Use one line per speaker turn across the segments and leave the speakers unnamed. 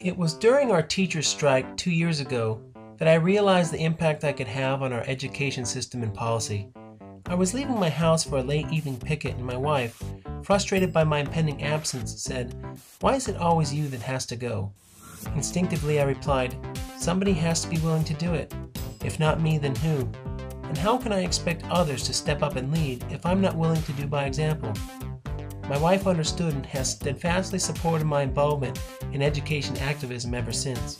It was during our teachers' strike 2 years ago that I realized the impact I could have on our education system and policy. I was leaving my house for a late evening picket and my wife, frustrated by my impending absence, said, "Why is it always you that has to go?" Instinctively I replied, "Somebody has to be willing to do it. If not me, then who? And how can I expect others to step up and lead if I'm not willing to do by example?" My wife understood and has steadfastly supported my involvement in education activism ever since.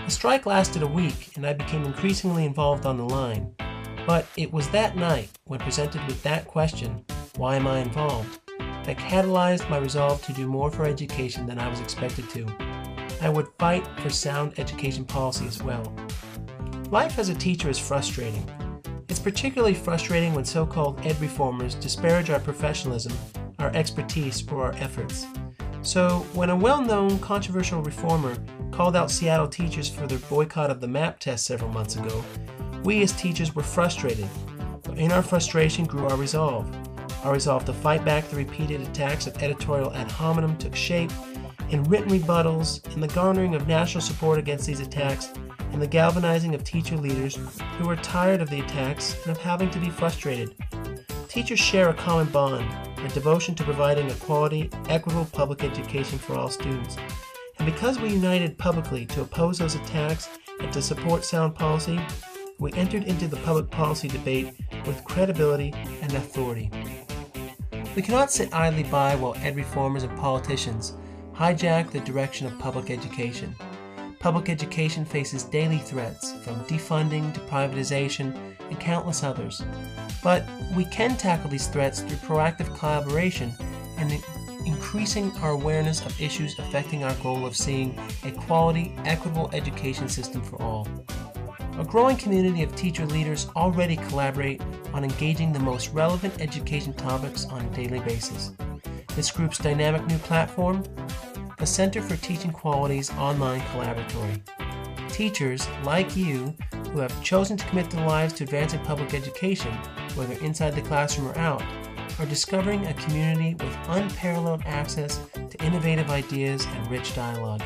The strike lasted a week and I became increasingly involved on the line. But it was that night, when presented with that question, "Why am I involved?" that catalyzed my resolve to do more for education than I was expected to. I would fight for sound education policy as well. Life as a teacher is frustrating. It's particularly frustrating when so-called ed reformers disparage our professionalism, our expertise, or our efforts. So when a well-known controversial reformer called out Seattle teachers for their boycott of the MAP test several months ago, we as teachers were frustrated. But in our frustration grew our resolve. Our resolve to fight back the repeated attacks of editorial ad hominem took shape in written rebuttals, in the garnering of national support against these attacks, and the galvanizing of teacher leaders who were tired of the attacks and of having to be frustrated. Teachers share a common bond, a devotion to providing a quality, equitable public education for all students. And because we united publicly to oppose those attacks and to support sound policy, we entered into the public policy debate with credibility and authority. We cannot sit idly by while ed reformers and politicians hijack the direction of public education. Public education faces daily threats, from defunding to privatization and countless others. But we can tackle these threats through proactive collaboration and increasing our awareness of issues affecting our goal of seeing a quality, equitable education system for all. A growing community of teacher leaders already collaborate on engaging the most relevant education topics on a daily basis. This group's dynamic new platform, the Center for Teaching Quality's online Collaboratory. Teachers, like you, who have chosen to commit their lives to advancing public education, whether inside the classroom or out, are discovering a community with unparalleled access to innovative ideas and rich dialogue.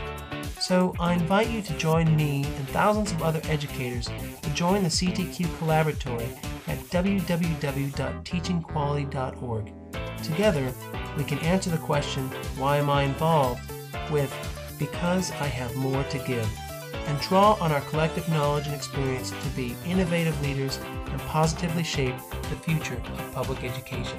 So I invite you to join me and thousands of other educators to join the CTQ Collaboratory at www.teachingquality.org. Together, we can answer the question, "Why am I involved?" with "Because I have more to give," and draw on our collective knowledge and experience to be innovative leaders and positively shape the future of public education.